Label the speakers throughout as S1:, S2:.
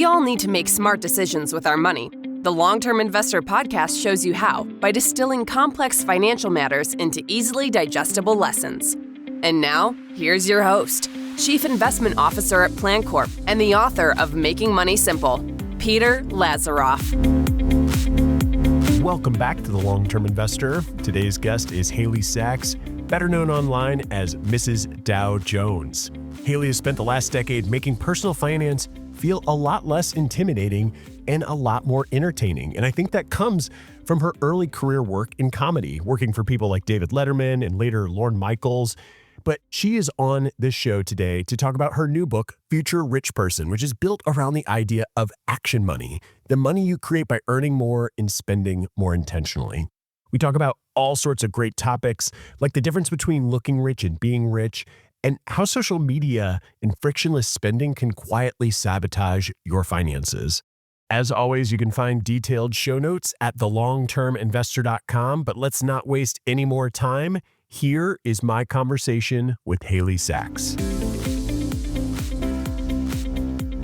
S1: all need to make smart decisions with our money. The Long-Term Investor podcast shows you how by distilling complex financial matters into easily digestible lessons. And now, here's your host, Chief Investment Officer at PlanCorp and the author of Making Money Simple, Peter Lazaroff.
S2: Welcome back to The Long-Term Investor. Today's guest is Haley Sachs, better known online as Mrs. Dow Jones. Haley has spent the last decade making personal finance feel a lot less intimidating and a lot more entertaining. And I think that comes from her early career work in comedy, working for people like David Letterman and later Lorne Michaels. But she is on this show today to talk about her new book, Future Rich Person, which is built around the idea of action money, the money you create by earning more and spending more intentionally. We talk about all sorts of great topics, like the difference between looking rich and being rich, and how social media and frictionless spending can quietly sabotage your finances. As always, you can find detailed show notes at thelongterminvestor.com, but let's not waste any more time. Here is my conversation with Haley Sachs.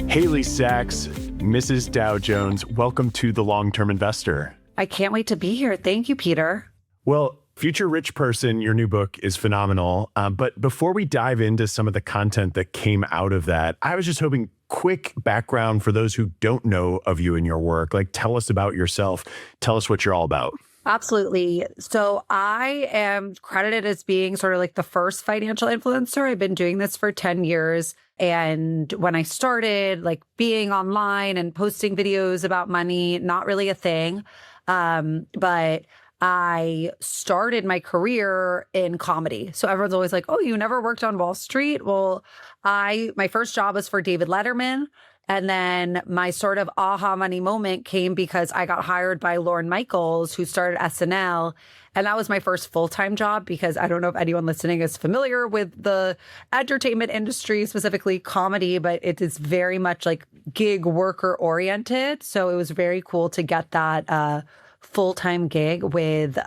S2: Haley Sachs, Mrs. Dow Jones, welcome to The Long-Term Investor.
S3: I can't wait to be here. Thank you, Peter.
S2: Well, Future Rich Person, your new book is phenomenal. But before we dive into some of the content that came out of that, I was just hoping quick background for those who don't know of you and your work. Like, tell us about yourself. Tell us what you're all about.
S3: Absolutely. So I am credited as being sort of like the first financial influencer. I've been doing this for 10 years. And when I started like being online and posting videos about money, not really a thing. But I started my career in comedy. So everyone's always like, oh, you never worked on Wall Street? Well, my first job was for David Letterman. And then my sort of aha money moment came because I got hired by Lorne Michaels, who started SNL. And that was my first full-time job because I don't know if anyone listening is familiar with the entertainment industry, specifically comedy, but it is very much like gig worker oriented. So it was very cool to get that full-time gig with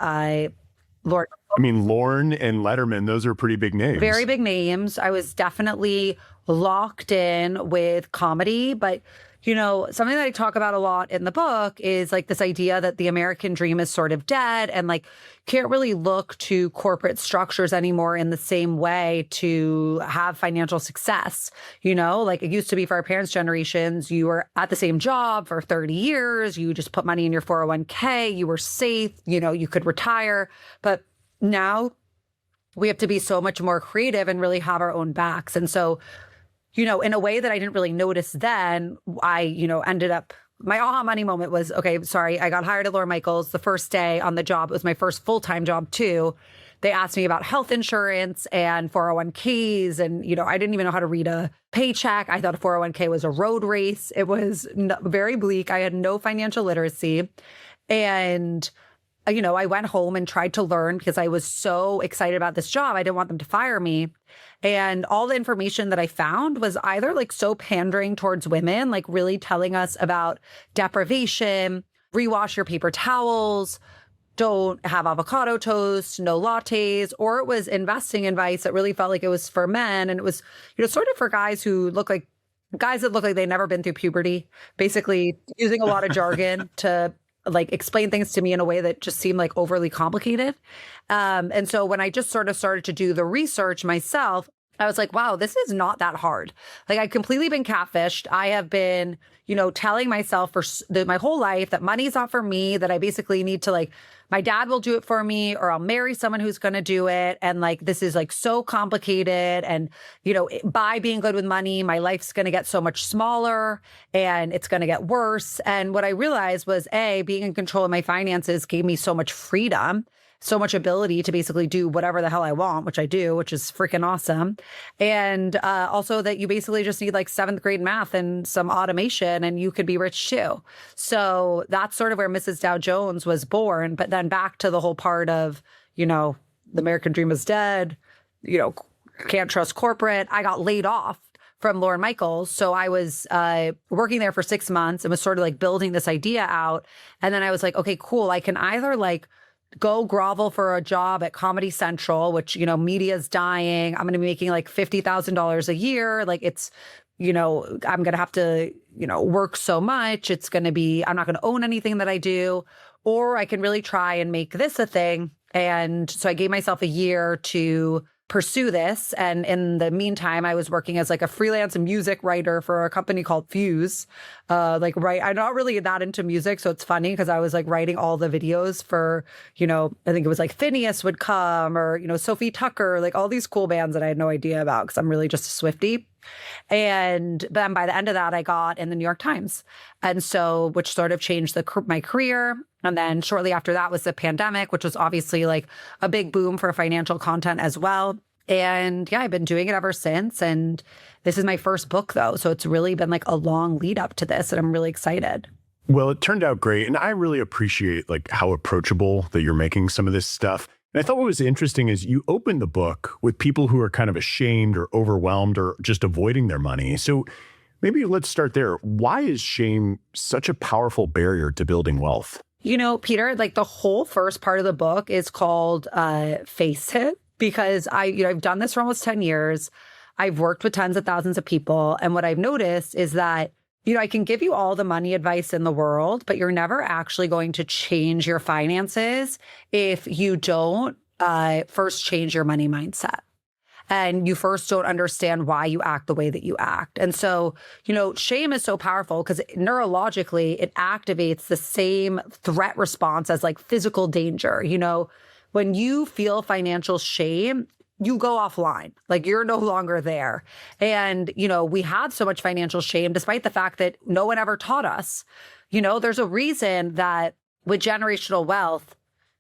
S3: Lorne.
S2: I mean, Lorne and Letterman, those are pretty big names.
S3: Very big names. I was definitely locked in with comedy. But, you know, something that I talk about a lot in the book is like this idea that the American dream is sort of dead and like can't really look to corporate structures anymore in the same way to have financial success. You know, like it used to be for our parents' generations, you were at the same job for 30 years, you just put money in your 401k, you were safe, you know, you could retire. But now we have to be so much more creative and really have our own backs. And so, you know, in a way that I didn't really notice then, I, you know, ended up, my aha money moment was, okay, sorry, I got hired at Lorne Michaels the first day on the job. It was my first full-time job too. They asked me about health insurance and 401ks. And, you know, I didn't even know how to read a paycheck. I thought a 401k was a road race. It was very bleak. I had no financial literacy. And you know, I went home and tried to learn because I was so excited about this job. I didn't want them to fire me. And all the information that I found was either like so pandering towards women, like really telling us about deprivation, rewash your paper towels, don't have avocado toast, no lattes, or it was investing advice that really felt like it was for men. And it was, you know, sort of for guys that look like they'd never been through puberty, basically using a lot of jargon to like explain things to me in a way that just seemed like overly complicated. And so when I just sort of started to do the research myself, I was like, wow, this is not that hard. Like I've completely been catfished. I have been, you know, telling myself for my whole life that money's not for me, that I basically need to like, my dad will do it for me or I'll marry someone who's going to do it. And like, this is like so complicated. And, you know, by being good with money, my life's going to get so much smaller and it's going to get worse. And what I realized was being in control of my finances gave me so much freedom, so much ability to basically do whatever the hell I want, which I do, which is freaking awesome. And also that you basically just need like 7th grade math and some automation and you could be rich too. So that's sort of where Mrs. Dow Jones was born. But then back to the whole part of, you know, the American dream is dead, you know, can't trust corporate. I got laid off from Lorne Michaels. So I was working there for 6 months and was sort of like building this idea out. And then I was like, okay, cool. I can either like go grovel for a job at Comedy Central, which, you know, media's dying. I'm going to be making like $50,000 a year. Like it's I'm going to have to, work so much. It's going to be, I'm not going to own anything that I do, or I can really try and make this a thing. And so I gave myself a year to pursue this. And in the meantime, I was working as like a freelance music writer for a company called Fuse. I'm not really that into music. So it's funny because I was like writing all the videos for, I think it was like Phineas would come or, Sophie Tucker, like all these cool bands that I had no idea about because I'm really just a Swiftie. And then by the end of that, I got in the New York Times. And so, which sort of changed my career. And then shortly after that was the pandemic, which was obviously like a big boom for financial content as well. And yeah, I've been doing it ever since. And this is my first book though. So it's really been like a long lead up to this and I'm really excited.
S2: Well, it turned out great. And I really appreciate like how approachable that you're making some of this stuff. And I thought what was interesting is you opened the book with people who are kind of ashamed or overwhelmed or just avoiding their money. So maybe let's start there. Why is shame such a powerful barrier to building wealth?
S3: Peter, like the whole first part of the book is called Face It, because I've done this for almost 10 years. I've worked with tens of thousands of people. And what I've noticed is that I can give you all the money advice in the world, but you're never actually going to change your finances if you don't first change your money mindset. And you first don't understand why you act the way that you act. And so, shame is so powerful because neurologically, it activates the same threat response as like physical danger. When you feel financial shame, you go offline, like you're no longer there. And, we had so much financial shame, despite the fact that no one ever taught us. There's a reason that with generational wealth,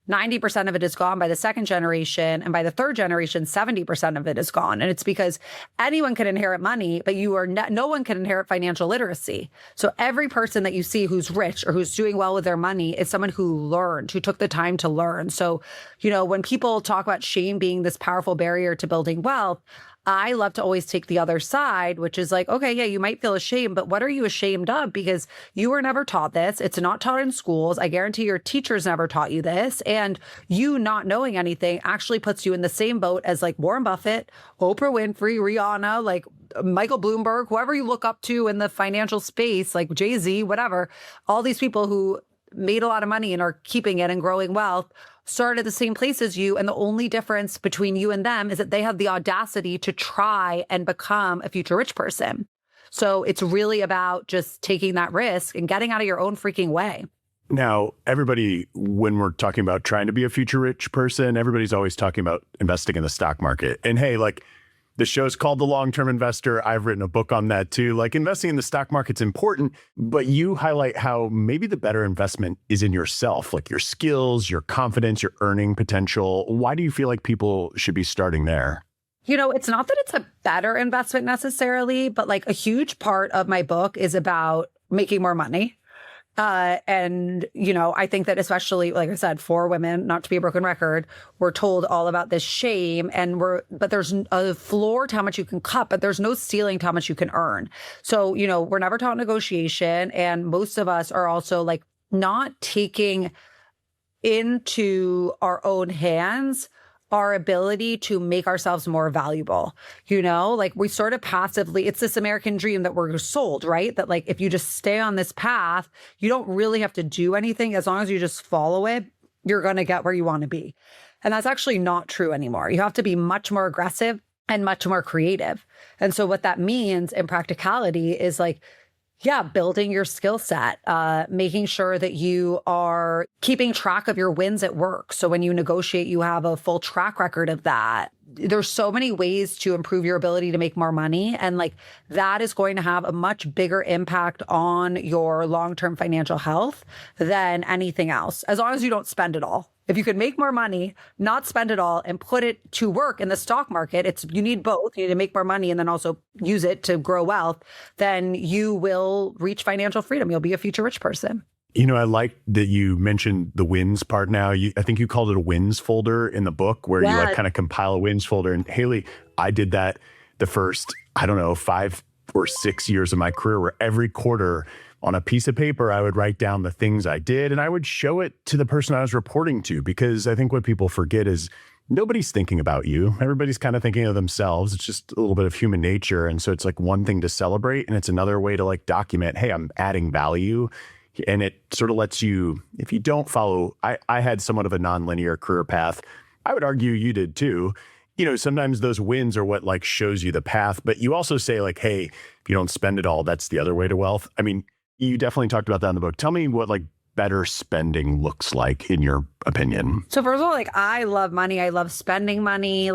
S3: 90% of it is gone by the second generation. And by the third generation, 70% of it is gone. And it's because anyone can inherit money, but no one can inherit financial literacy. So every person that you see who's rich or who's doing well with their money is someone who learned, who took the time to learn. So, when people talk about shame being this powerful barrier to building wealth, I love to always take the other side, which is like, okay, yeah, you might feel ashamed, but what are you ashamed of? Because you were never taught this. It's not taught in schools. I guarantee your teachers never taught you this. And you not knowing anything actually puts you in the same boat as like Warren Buffett, Oprah Winfrey, Rihanna, like Michael Bloomberg, whoever you look up to in the financial space, like Jay-Z, whatever, all these people who made a lot of money and are keeping it and growing wealth started at the same place as you. And the only difference between you and them is that they have the audacity to try and become a future rich person. So it's really about just taking that risk and getting out of your own freaking way.
S2: Now, everybody, when we're talking about trying to be a future rich person, everybody's always talking about investing in the stock market. And hey, like the show's called The Long-Term Investor. I've written a book on that too. Like investing in the stock market's important, but you highlight how maybe the better investment is in yourself, like your skills, your confidence, your earning potential. Why do you feel like people should be starting there?
S3: It's not that it's a better investment necessarily, but like a huge part of my book is about making more money. I think that especially, like I said, for women, not to be a broken record, we're told all about this shame but there's a floor to how much you can cut, but there's no ceiling to how much you can earn. So, we're never taught negotiation. And most of us are also like not taking into our own hands our ability to make ourselves more valuable. Like we sort of passively, it's this American dream that we're sold, right? That like, if you just stay on this path, you don't really have to do anything. As long as you just follow it, you're going to get where you want to be. And that's actually not true anymore. You have to be much more aggressive and much more creative. And so what that means in practicality is like, building your skill set, making sure that you are keeping track of your wins at work. So when you negotiate, you have a full track record of that. There's so many ways to improve your ability to make more money. And like that is going to have a much bigger impact on your long-term financial health than anything else, as long as you don't spend it all. If you can make more money, not spend it all, and put it to work in the stock market, you need both. You need to make more money and then also use it to grow wealth. Then you will reach financial freedom. You'll be a future rich person.
S2: I like that you mentioned the wins part now. I think you called it a wins folder in the book where you like kind of compile a wins folder. And Haley, I did that the first, 5 or 6 years of my career where every quarter on a piece of paper, I would write down the things I did and I would show it to the person I was reporting to, because I think what people forget is nobody's thinking about you. Everybody's kind of thinking of themselves. It's just a little bit of human nature. And so it's like one thing to celebrate, and it's another way to like document, hey, I'm adding value. And it sort of lets you, if you don't follow, I had somewhat of a nonlinear career path. I would argue you did too. Sometimes those wins are what like shows you the path, but you also say like, hey, if you don't spend it all, that's the other way to wealth. I mean, you definitely talked about that in the book. Tell me what like better spending looks like in your opinion.
S3: So first of all, like I love money. I love spending money.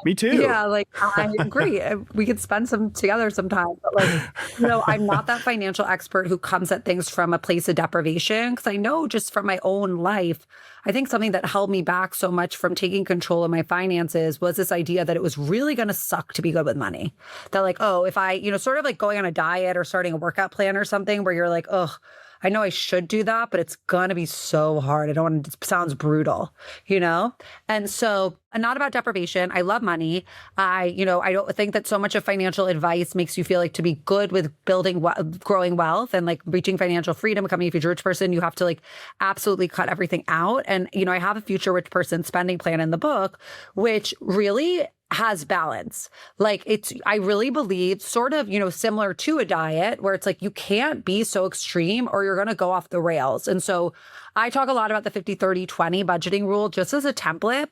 S2: Me too.
S3: Yeah, like I agree. We could spend some together sometime. But I'm not that financial expert who comes at things from a place of deprivation, because I know just from my own life, I think something that held me back so much from taking control of my finances was this idea that it was really going to suck to be good with money. That like, oh, if I, sort of like going on a diet or starting a workout plan or something where you're like, oh, I know I should do that, but it's going to be so hard. I don't want to, it sounds brutal, And so not about deprivation. I love money. I don't think that so much of financial advice makes you feel like to be good with building, growing wealth and like reaching financial freedom, becoming a future rich person, you have to like absolutely cut everything out. And, I have a future rich person spending plan in the book, which really has balance. Like I really believe sort of, similar to a diet where it's like, you can't be so extreme or you're going to go off the rails. And so I talk a lot about the 50-30-20 budgeting rule just as a template.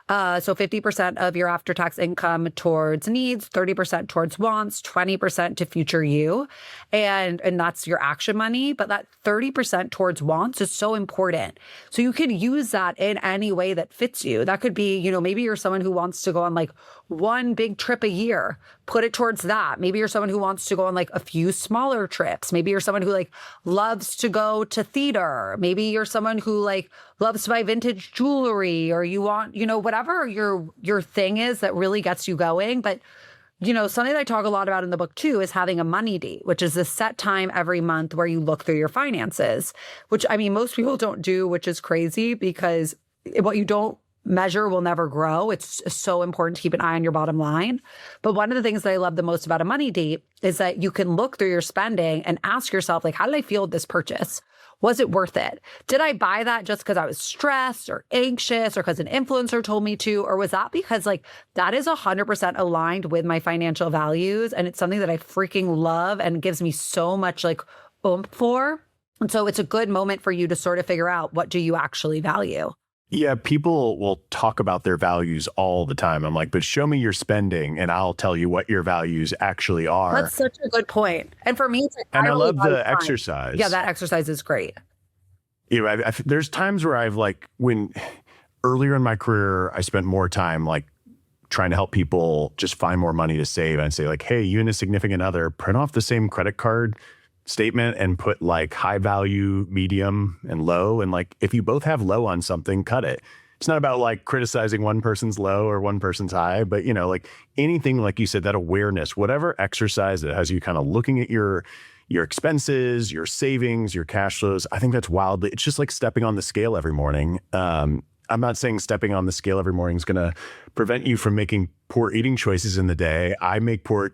S3: So 50% of your after-tax income towards needs, 30% towards wants, 20% to future you. And that's your action money. But that 30% towards wants is so important. So you can use that in any way that fits you. That could be, maybe you're someone who wants to go on like one big trip a year. Put it towards that. Maybe you're someone who wants to go on like a few smaller trips. Maybe you're someone who like loves to go to theater. Maybe you're someone who like loves to buy vintage jewelry, or you want, whatever your thing is that really gets you going. But, something that I talk a lot about in the book too is having a money date, which is a set time every month where you look through your finances, which I mean, most people don't do, which is crazy because what you don't measure will never grow. It's so important to keep an eye on your bottom line. But one of the things that I love the most about a money date is that you can look through your spending and ask yourself, like, how did I feel with this purchase? Was it worth it? Did I buy that just because I was stressed or anxious or because an influencer told me to? Or was that because like that is 100% aligned with my financial values? And it's something that I freaking love and gives me so much like oomph for. And so it's a good moment for you to sort of figure out, what do you actually value?
S2: Yeah, people will talk about their values all the time. I'm like, but show me your spending and I'll tell you what your values actually are.
S3: That's such a good point. And for me, it's like,
S2: and I love the exercise.
S3: Yeah, that exercise is great.
S2: There's times where I've like, when earlier in my career, I spent more time like trying to help people just find more money to save. And say like, hey, you and a significant other, print off the same credit card statement and put like high value, medium, and low. And like, if you both have low on something, cut it. It's not about like criticizing one person's low or one person's high, but like anything, like you said, that awareness, whatever exercise that has you kind of looking at your expenses, your savings, your cash flows. I think that's wildly, it's just like stepping on the scale every morning. I'm not saying stepping on the scale every morning is going to prevent you from making poor eating choices in the day. I make poor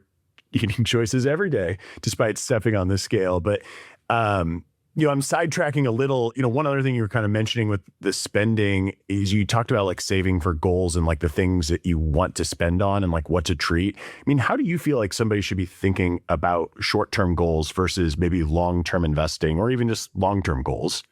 S2: eating choices every day, despite stepping on the scale. But, I'm sidetracking a little. One other thing you were kind of mentioning with the spending is you talked about like saving for goals and like the things that you want to spend on and like what to treat. I mean, how do you feel like somebody should be thinking about short-term goals versus maybe long-term investing or even just long-term goals?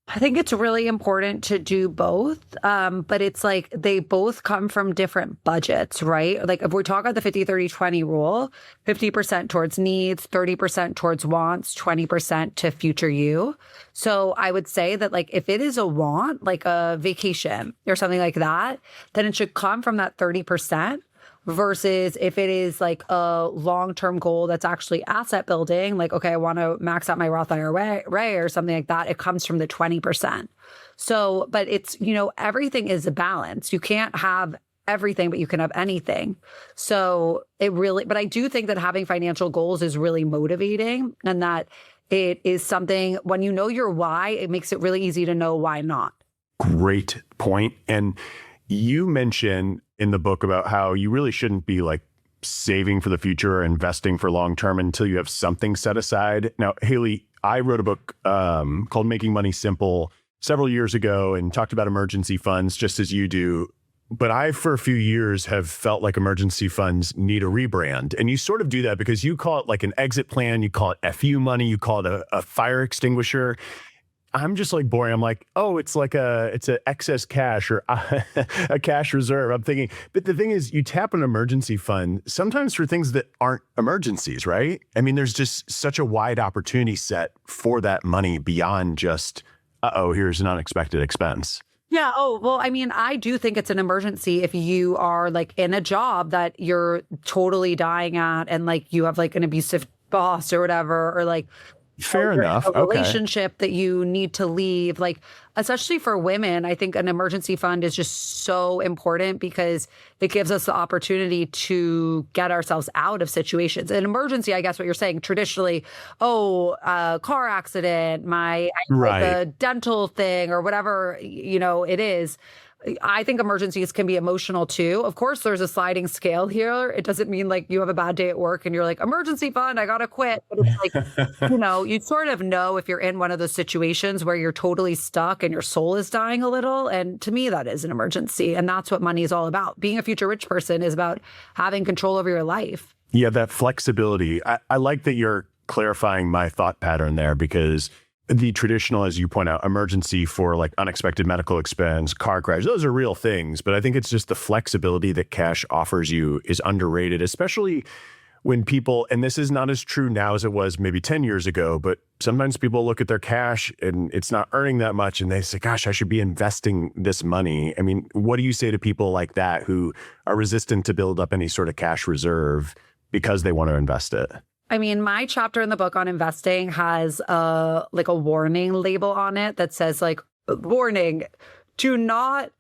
S3: I think it's really important to do both, but it's like they both come from different budgets, right? Like if we talk about the 50-30-20 rule, 50% towards needs, 30% towards wants, 20% to future you. So I would say that like if it is a want, like a vacation or something like that, then it should come from that 30%. Versus if it is like a long-term goal that's actually asset building, like, okay, I want to max out my Roth IRA or something like that, it comes from the 20%. So, but it's, everything is a balance. You can't have everything, but you can have anything. So but I do think that having financial goals is really motivating, and that it is something, when you know your why, it makes it really easy to know why not.
S2: Great point. And you mention in the book about how you really shouldn't be like saving for the future or investing for long term until you have something set aside. Now, Haley, I wrote a book called Making Money Simple several years ago and talked about emergency funds just as you do. But I, for a few years, have felt like emergency funds need a rebrand. And you sort of do that because you call it like an exit plan, you call it FU money, you call it a fire extinguisher. I'm just like boring. I'm like, oh, it's an excess cash or a cash reserve. I'm thinking, but the thing is, you tap an emergency fund sometimes for things that aren't emergencies, right? I mean, there's just such a wide opportunity set for that money beyond just, here's an unexpected expense.
S3: Yeah. Oh, well, I mean, I do think it's an emergency if you are like in a job that you're totally dying at and like you have like an abusive boss or whatever, or like
S2: fair enough.
S3: A relationship that you need to leave. Like, especially for women, I think an emergency fund is just so important because it gives us the opportunity to get ourselves out of situations. An emergency, I guess what you're saying, traditionally, car accident, the dental thing or whatever, it is. I think emergencies can be emotional too. Of course, there's a sliding scale here. It doesn't mean like you have a bad day at work and you're like, emergency fund, I got to quit. But it's like, you sort of know if you're in one of those situations where you're totally stuck and your soul is dying a little. And to me, that is an emergency. And that's what money is all about. Being a future rich person is about having control over your life.
S2: Yeah, that flexibility. I like that you're clarifying my thought pattern there, because the traditional, as you point out, emergency for like unexpected medical expense, car crash, those are real things. But I think it's just the flexibility that cash offers you is underrated, especially when people, and this is not as true now as it was maybe 10 years ago, but sometimes people look at their cash and it's not earning that much and they say, gosh, I should be investing this money. I mean, what do you say to people like that who are resistant to build up any sort of cash reserve because they want to invest it?
S3: I mean, my chapter in the book on investing has a warning label on it that says like, warning, do not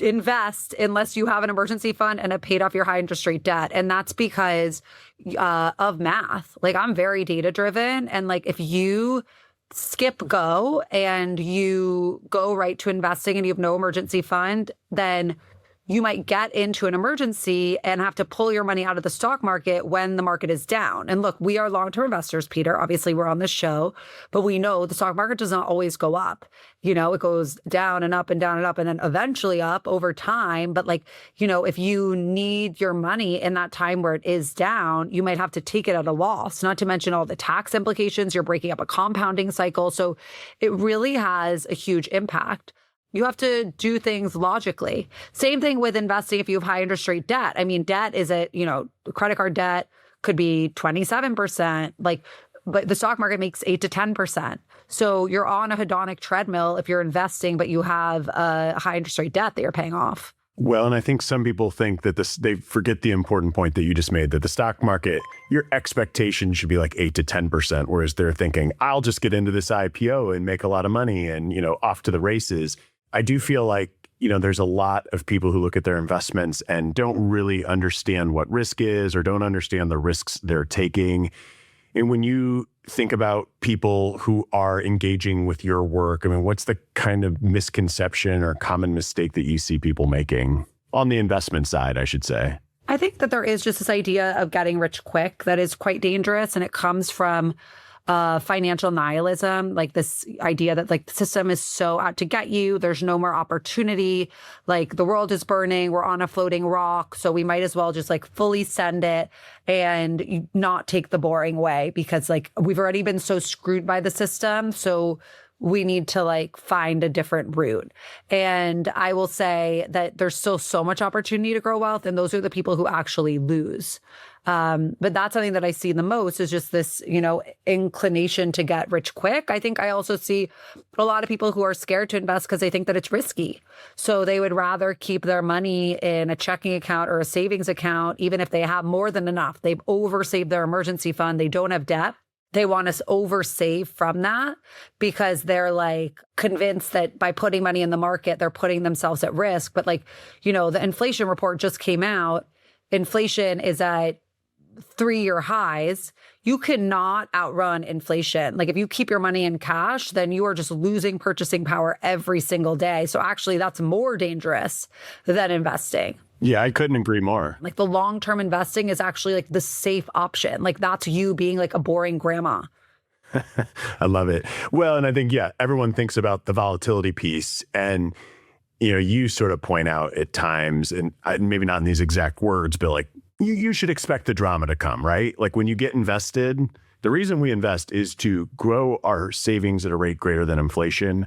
S3: invest unless you have an emergency fund and have paid off your high interest rate debt. And that's because of math. Like, I'm very data driven. And like, if you skip go and you go right to investing and you have no emergency fund, then you might get into an emergency and have to pull your money out of the stock market when the market is down. And look, we are long-term investors, Peter. Obviously, we're on this show, but we know the stock market does not always go up. It goes down and up and down and up and then eventually up over time. But if you need your money in that time where it is down, you might have to take it at a loss, not to mention all the tax implications. You're breaking up a compounding cycle. So it really has a huge impact. You have to do things logically. Same thing with investing if you have high interest rate debt. I mean, debt is credit card debt could be 27%, but the stock market makes 8 to 10%. So you're on a hedonic treadmill if you're investing, but you have a high interest rate debt that you're paying off.
S2: Well, and I think some people think that they forget the important point that you just made, that the stock market, your expectation should be like 8 to 10%, whereas they're thinking, I'll just get into this IPO and make a lot of money and, off to the races. I do feel like, there's a lot of people who look at their investments and don't really understand what risk is or don't understand the risks they're taking. And when you think about people who are engaging with your work, I mean, what's the kind of misconception or common mistake that you see people making on the investment side, I should say?
S3: I think that there is just this idea of getting rich quick that is quite dangerous. And it comes from financial nihilism, like this idea that like the system is so out to get you. There's no more opportunity. Like the world is burning. We're on a floating rock. So we might as well just like fully send it and not take the boring way because like we've already been so screwed by the system. So we need to like find a different route. And I will say that there's still so much opportunity to grow wealth. And those are the people who actually lose. But that's something that I see the most is just this, inclination to get rich quick. I think I also see a lot of people who are scared to invest because they think that it's risky. So they would rather keep their money in a checking account or a savings account, even if they have more than enough. They've oversaved their emergency fund. They don't have debt. They want to oversave from that because they're like convinced that by putting money in the market, they're putting themselves at risk. But the inflation report just came out. Inflation is at 3-year highs. You cannot outrun inflation. Like if you keep your money in cash, then you are just losing purchasing power every single day. So actually that's more dangerous than investing.
S2: Yeah, I couldn't agree more.
S3: Like the long-term investing is actually like the safe option. Like that's you being like a boring grandma.
S2: I love it. Well, and I think, everyone thinks about the volatility piece and you sort of point out at times, and maybe not in these exact words, but like you should expect the drama to come, right? Like when you get invested, the reason we invest is to grow our savings at a rate greater than inflation,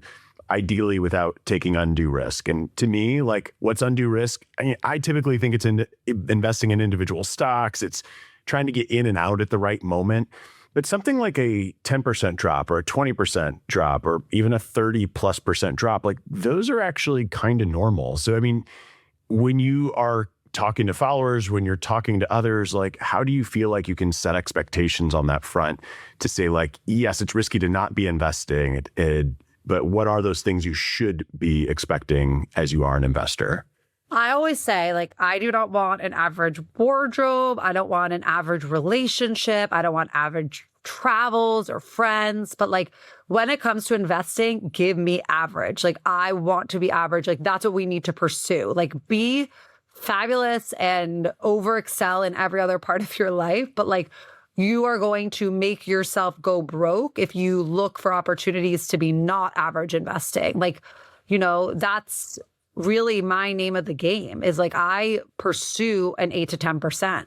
S2: ideally without taking undue risk. And to me, like what's undue risk? I typically think it's in investing in individual stocks. It's trying to get in and out at the right moment. But something like a 10% drop or a 20% drop or even a 30+% drop, like those are actually kind of normal. So, I mean, when you are talking to followers, when you're talking to others, like how do you feel like you can set expectations on that front to say like, yes, it's risky to not be investing, but what are those things you should be expecting as you are an investor?
S3: I always say, like, I do not want an average wardrobe. I don't want an average relationship. I don't want average travels or friends. But like, when it comes to investing, give me average. Like, I want to be average. Like, that's what we need to pursue. Like, be fabulous and over excel in every other part of your life. But like, you are going to make yourself go broke if you look for opportunities to be not average investing. Like, that's really my name of the game is like I pursue an 8 to 10%.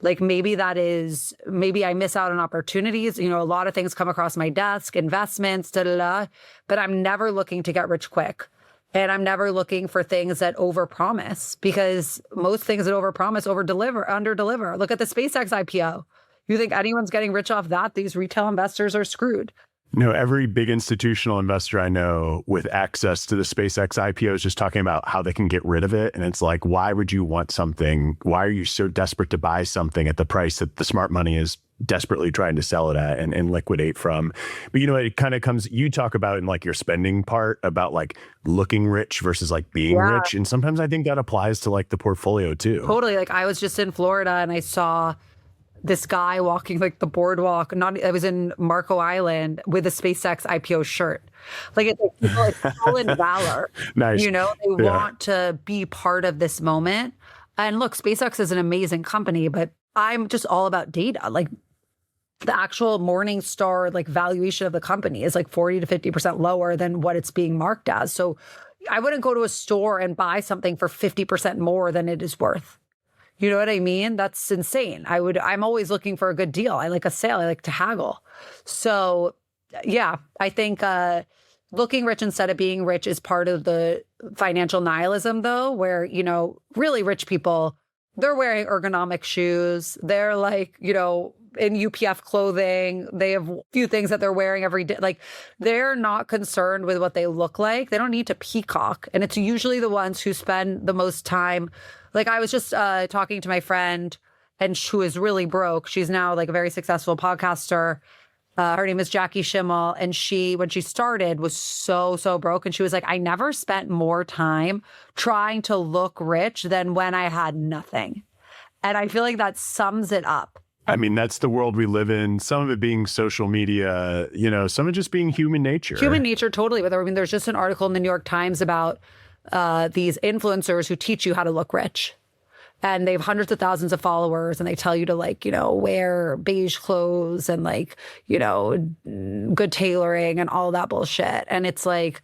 S3: Like maybe I miss out on opportunities. A lot of things come across my desk, investments, but I'm never looking to get rich quick. And I'm never looking for things that overpromise because most things that overpromise underdeliver. Look at the SpaceX IPO. You think anyone's getting rich off that? These retail investors are screwed.
S2: No, every big institutional investor I know with access to the SpaceX IPO is just talking about how they can get rid of it. And it's like, why would you want something? Why are you so desperate to buy something at the price that the smart money is desperately trying to sell it at and liquidate from? But it kind of comes, you talk about in like your spending part about like looking rich versus like being rich. And sometimes I think that applies to like the portfolio too.
S3: Totally. Like I was just in Florida and I saw this guy walking like the boardwalk. I was in Marco Island with a SpaceX IPO shirt. Like it's like people like stolen valor.
S2: Nice.
S3: They want to be part of this moment. And look, SpaceX is an amazing company, but I'm just all about data. Like the actual Morningstar like valuation of the company is like 40 to 50% lower than what it's being marked as. So I wouldn't go to a store and buy something for 50% more than it is worth. You know what I mean? That's insane. I'm always looking for a good deal. I like a sale. I like to haggle. So yeah, I think looking rich instead of being rich is part of the financial nihilism though, where, really rich people, they're wearing ergonomic shoes. They're like, in UPF clothing. They have a few things that they're wearing every day. Like they're not concerned with what they look like. They don't need to peacock. And it's usually the ones who spend the most time. Like I was just talking to my friend and who is really broke. She's now like a very successful podcaster. Her name is Jackie Schimmel. And when she started, was so broke. And she was like, I never spent more time trying to look rich than when I had nothing. And I feel like that sums it up.
S2: I mean, that's the world we live in. Some of it being social media, some of it just being human nature.
S3: Human nature, totally. I mean, there's just an article in the New York Times about these influencers who teach you how to look rich. And they have hundreds of thousands of followers and they tell you to wear beige clothes and good tailoring and all that bullshit. And it's like,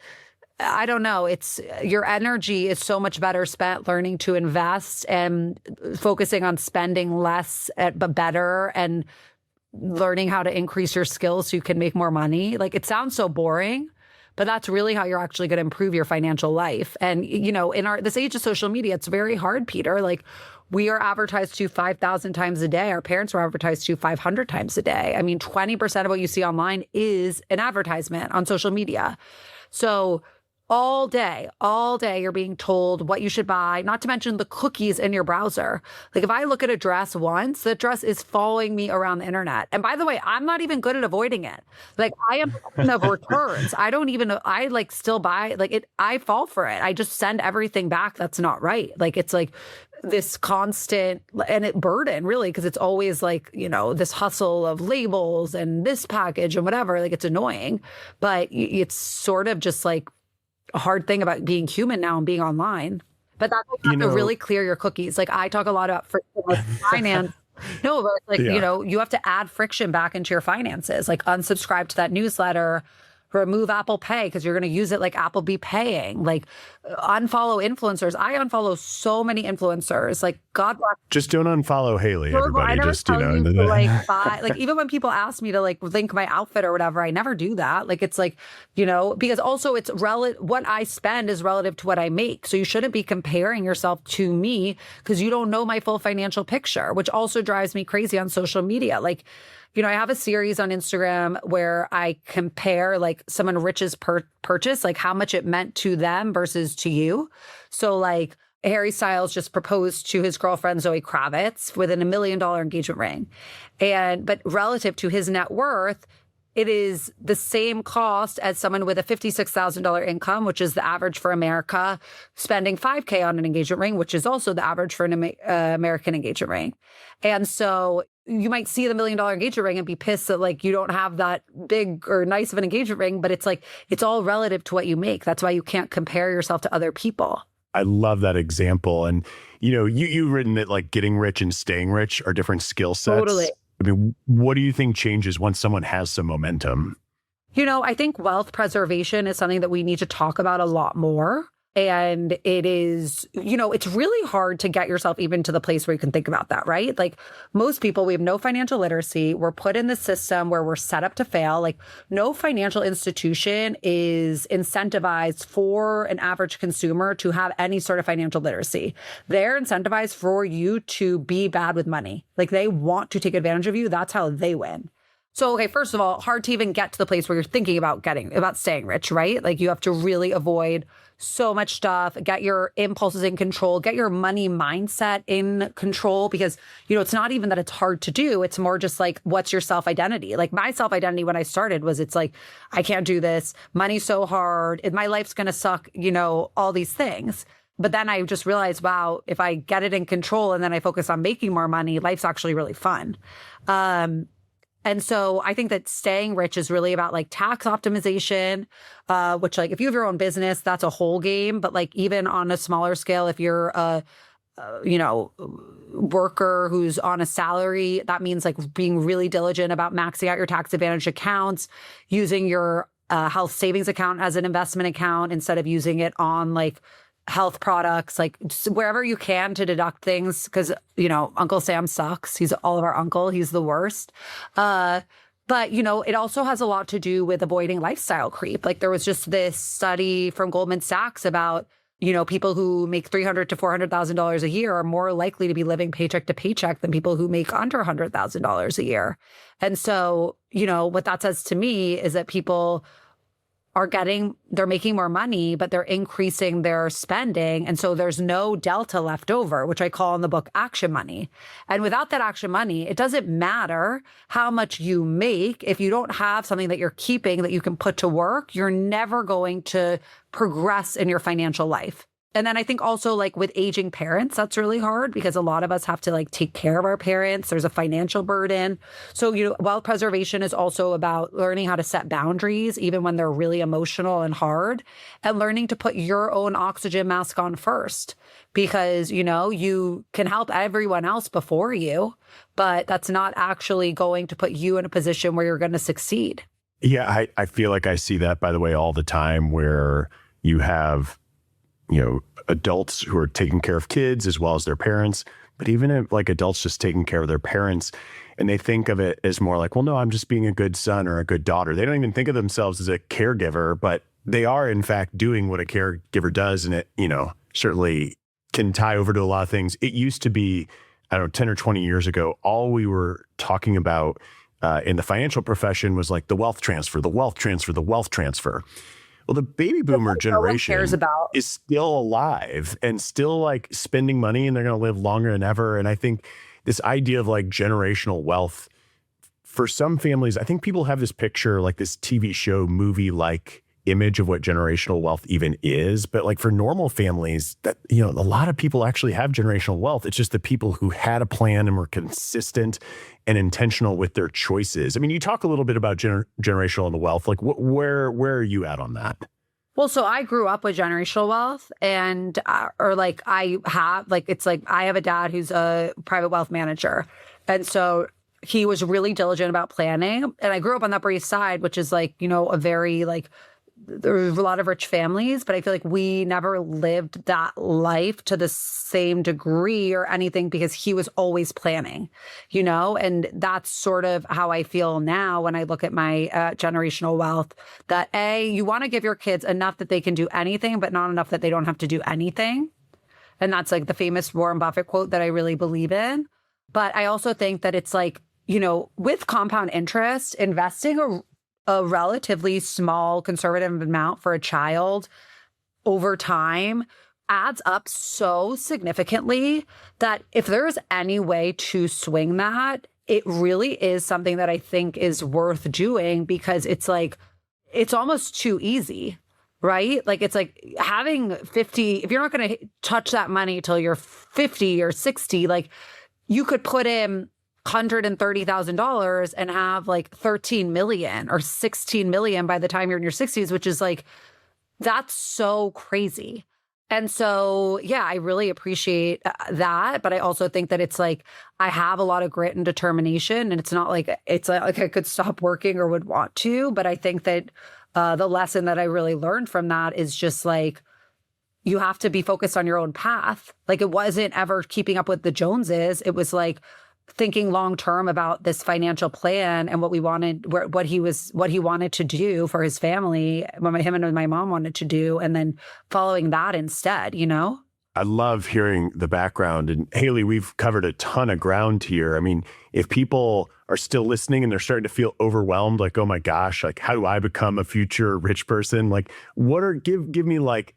S3: I don't know. It's your energy is so much better spent learning to invest and focusing on spending less but better and learning how to increase your skills so you can make more money. Like it sounds so boring, but that's really how you're actually going to improve your financial life. And, in this age of social media, it's very hard, Peter. Like we are advertised to 5,000 times a day. Our parents were advertised to 500 times a day. I mean, 20% of what you see online is an advertisement on social media. So all day, you're being told what you should buy, not to mention the cookies in your browser. Like if I look at a dress once, the dress is following me around the internet. And by the way, I'm not even good at avoiding it. Like I am of returns. I still buy I fall for it. I just send everything back that's not right. Like it's like this constant burden really, because it's always this hustle of labels and this package and whatever. Like it's annoying, but it's sort of just like a hard thing about being human now and being online. But that's you have to really clear your cookies. Like I talk a lot about finance. No, but you have to add friction back into your finances. Like unsubscribe to that newsletter, remove Apple Pay because you're going to use it like Apple be paying. Like unfollow influencers. I unfollow so many influencers. Like God bless.
S2: Just don't unfollow Haley, everybody.
S3: I never
S2: Just,
S3: tell you to like buy, like even when people ask me to like link my outfit or whatever, I never do that. Like it's like, because also it's what I spend is relative to what I make. So you shouldn't be comparing yourself to me because you don't know my full financial picture, which also drives me crazy on social media. Like, I have a series on Instagram where I compare like someone rich's purchase, like how much it meant to them versus to you. So like Harry Styles just proposed to his girlfriend, Zoe Kravitz, with a $1 million engagement ring. But relative to his net worth, it is the same cost as someone with a $56,000 income, which is the average for America, spending $5,000 on an engagement ring, which is also the average for an American engagement ring. And so you might see the $1 million engagement ring and be pissed that like you don't have that big or nice of an engagement ring, but it's like, it's all relative to what you make. That's why you can't compare yourself to other people.
S2: I love that example. And, you've written that like getting rich and staying rich are different skill sets.
S3: Totally.
S2: I mean, what do you think changes once someone has some momentum?
S3: I think wealth preservation is something that we need to talk about a lot more. And it is, it's really hard to get yourself even to the place where you can think about that, right? Like most people, we have no financial literacy. We're put in the system where we're set up to fail. Like no financial institution is incentivized for an average consumer to have any sort of financial literacy. They're incentivized for you to be bad with money. Like they want to take advantage of you. That's how they win. So, okay, first of all, hard to even get to the place where you're thinking about staying rich, right? Like you have to really avoid so much stuff, get your impulses in control, get your money mindset in control, because, it's not even that it's hard to do. It's more just like, what's your self-identity? Like my self-identity when I started was, it's like, I can't do this. Money's so hard. My life's going to suck, all these things. But then I just realized, wow, if I get it in control and then I focus on making more money, life's actually really fun. And so I think that staying rich is really about like tax optimization, which like if you have your own business, that's a whole game. But like even on a smaller scale, if you're a worker who's on a salary, that means like being really diligent about maxing out your tax advantage accounts, using your health savings account as an investment account instead of using it on like health products, like wherever you can to deduct things, because, Uncle Sam sucks. He's all of our uncle. He's the worst. But, it also has a lot to do with avoiding lifestyle creep. Like there was just this study from Goldman Sachs about, people who make $300,000 to $400,000 a year are more likely to be living paycheck to paycheck than people who make under $100,000 a year. And so, what that says to me is that people they're making more money, but they're increasing their spending. And so there's no delta left over, which I call in the book action money. And without that action money, it doesn't matter how much you make. If you don't have something that you're keeping that you can put to work, you're never going to progress in your financial life. And then I think also like with aging parents, that's really hard because a lot of us have to like take care of our parents. There's a financial burden. So, wealth preservation is also about learning how to set boundaries, even when they're really emotional and hard, and learning to put your own oxygen mask on first because, you can help everyone else before you, but that's not actually going to put you in a position where you're going to succeed.
S2: Yeah, I feel like I see that, by the way, all the time where you have adults who are taking care of kids as well as their parents, but even if like adults just taking care of their parents and they think of it as more like, well, no, I'm just being a good son or a good daughter. They don't even think of themselves as a caregiver, but they are in fact doing what a caregiver does. And it, certainly can tie over to a lot of things. It used to be, 10 or 20 years ago, all we were talking about in the financial profession was like the wealth transfer, the wealth transfer, the wealth transfer. Well, the baby boomer generation is still alive and still like spending money and they're going to live longer than ever. And I think this idea of like generational wealth for some families, I think people have this picture, like this TV show movie, like image of what generational wealth even is. But like for normal families that, a lot of people actually have generational wealth. It's just the people who had a plan and were consistent and intentional with their choices. I mean, you talk a little bit about generational and wealth. Like where are you at on that?
S3: Well, so I grew up with generational wealth and, I have a dad who's a private wealth manager. And so he was really diligent about planning. And I grew up on the Upper East Side, which is like, a very like, there's a lot of rich families, but I feel like we never lived that life to the same degree or anything because he was always planning, and that's sort of how I feel now when I look at my generational wealth, that you want to give your kids enough that they can do anything, but not enough that they don't have to do anything. And that's like the famous Warren Buffett quote that I really believe in. But I also think that it's like, with compound interest, investing a relatively small conservative amount for a child over time adds up so significantly that if there's any way to swing that, it really is something that I think is worth doing because it's like, it's almost too easy, right? Like it's like having 50, if you're not going to touch that money till you're 50 or 60, like you could put in $130,000 and have like 13 million or 16 million by the time you're in your 60s, which is like, that's so crazy. And so, yeah, I really appreciate that. But I also think that it's like, I have a lot of grit and determination, and it's not like I could stop working or would want to. But I think that the lesson that I really learned from that is just like, you have to be focused on your own path. Like it wasn't ever keeping up with the Joneses. It was like, thinking long term about this financial plan and what we wanted, what he wanted to do for his family, what him and my mom wanted to do, and then following that instead,
S2: I love hearing the background. And Haley, we've covered a ton of ground here. I mean, if people are still listening and they're starting to feel overwhelmed, like, oh my gosh, like how do I become a future rich person? Like give me like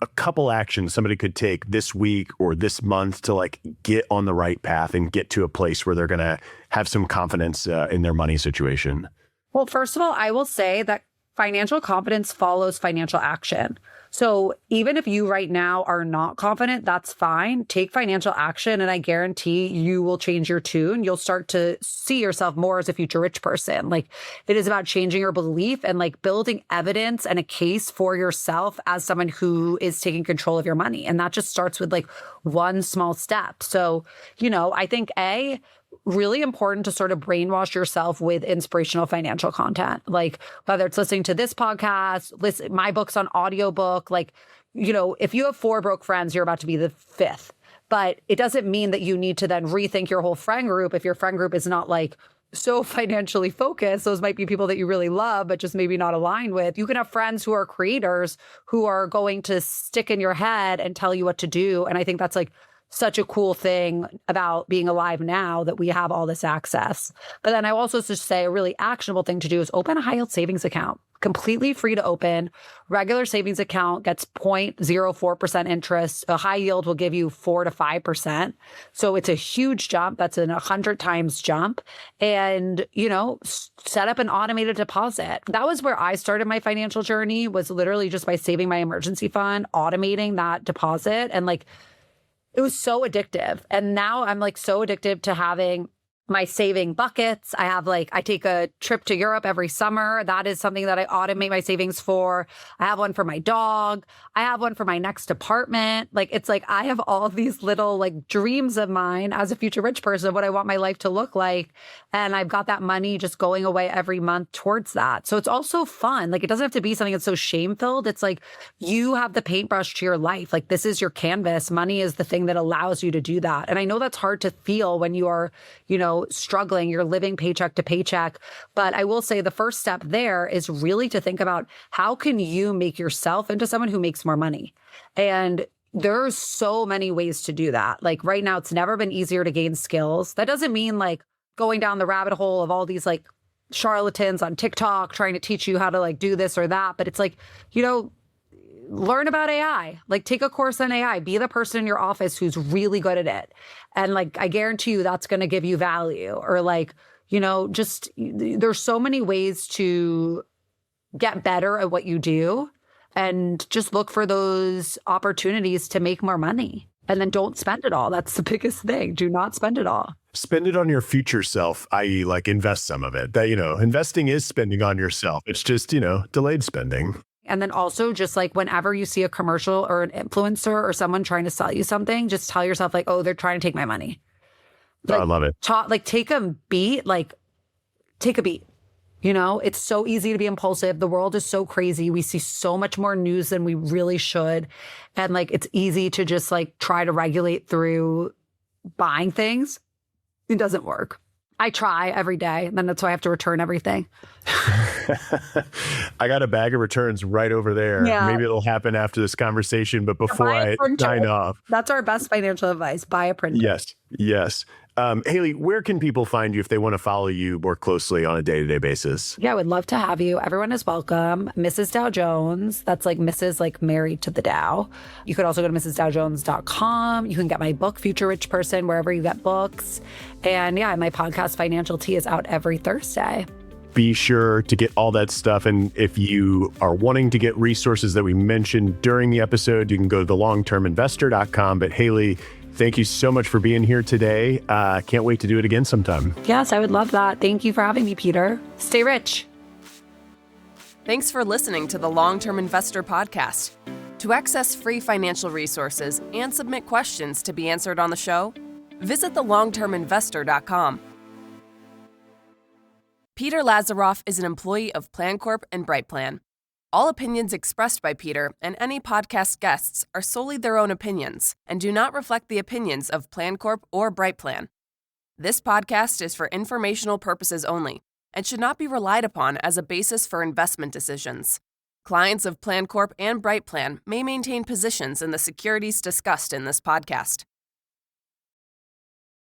S2: a couple actions somebody could take this week or this month to like get on the right path and get to a place where they're going to have some confidence in their money situation?
S3: Well, first of all, I will say that financial confidence follows financial action. So even if you right now are not confident, that's fine. Take financial action, and I guarantee you will change your tune. You'll start to see yourself more as a future rich person. Like it is about changing your belief and like building evidence and a case for yourself as someone who is taking control of your money. And that just starts with like one small step. So, I think really important to sort of brainwash yourself with inspirational financial content. Like whether it's listening to this podcast, my book's on audiobook, like, if you have 4 broke friends, you're about to be the 5th. But it doesn't mean that you need to then rethink your whole friend group if your friend group is not like so financially focused. Those might be people that you really love, but just maybe not aligned with. You can have friends who are creators who are going to stick in your head and tell you what to do. And I think that's like such a cool thing about being alive now that we have all this access. But then I also just say a really actionable thing to do is open a high yield savings account. Completely free to open. Regular savings account gets 0.04% interest. A high yield will give you 4 to 5%. So it's a huge jump. That's an 100 times jump. And, set up an automated deposit. That was where I started my financial journey, was literally just by saving my emergency fund, automating that deposit. And like, it was so addictive. And now I'm like so addicted to having my saving buckets. I take a trip to Europe every summer. That is something that I automate my savings for. I have one for my dog. I have one for my next apartment. Like, it's like I have all of these little like dreams of mine as a future rich person of what I want my life to look like. And I've got that money just going away every month towards that. So it's also fun. Like, it doesn't have to be something that's so shame-filled. It's like you have the paintbrush to your life. Like, this is your canvas. Money is the thing that allows you to do that. And I know that's hard to feel when you are, struggling, you're living paycheck to paycheck. But I will say the first step there is really to think about how can you make yourself into someone who makes more money? And there's so many ways to do that. Like right now, it's never been easier to gain skills. That doesn't mean like going down the rabbit hole of all these like charlatans on TikTok trying to teach you how to like do this or that. But it's like, learn about AI, like take a course on AI, be the person in your office who's really good at it. And like, I guarantee you that's going to give you value. Or like, just there's so many ways to get better at what you do, and just look for those opportunities to make more money. And then don't spend it all. That's the biggest thing. Do not spend it all.
S2: Spend it on your future self, i.e. like invest some of it. That, investing is spending on yourself. It's just, delayed spending.
S3: And then also just like whenever you see a commercial or an influencer or someone trying to sell you something, just tell yourself like, oh, they're trying to take my money.
S2: Oh, I love it.
S3: Take a beat, take a beat. It's so easy to be impulsive. The world is so crazy. We see so much more news than we really should. And it's easy to just try to regulate through buying things. It doesn't work. I try every day, and then that's why I have to return everything.
S2: I got a bag of returns right over there.
S3: Yeah.
S2: Maybe it'll happen after this conversation, but before I sign off.
S3: That's our best financial advice. Buy a printer.
S2: Yes. Haley, where can people find you if they want to follow you more closely on a day-to-day basis?
S3: Yeah, I would love to have you. Everyone is welcome. Mrs. Dow Jones. That's Mrs. married to the Dow. You could also go to mrsdowjones.com. You can get my book, Future Rich Person, wherever you get books. And yeah, my podcast, Financial Tea, is out every Thursday.
S2: Be sure to get all that stuff. And if you are wanting to get resources that we mentioned during the episode, you can go to thelongterminvestor.com. But Haley, thank you so much for being here today. Can't wait to do it again sometime.
S3: Yes, I would love that. Thank you for having me, Peter. Stay rich.
S1: Thanks for listening to the Long-Term Investor Podcast. To access free financial resources and submit questions to be answered on the show, visit thelongterminvestor.com. Peter Lazaroff is an employee of PlanCorp and BrightPlan. All opinions expressed by Peter and any podcast guests are solely their own opinions and do not reflect the opinions of PlanCorp or BrightPlan. This podcast is for informational purposes only and should not be relied upon as a basis for investment decisions. Clients of PlanCorp and BrightPlan may maintain positions in the securities discussed in this podcast.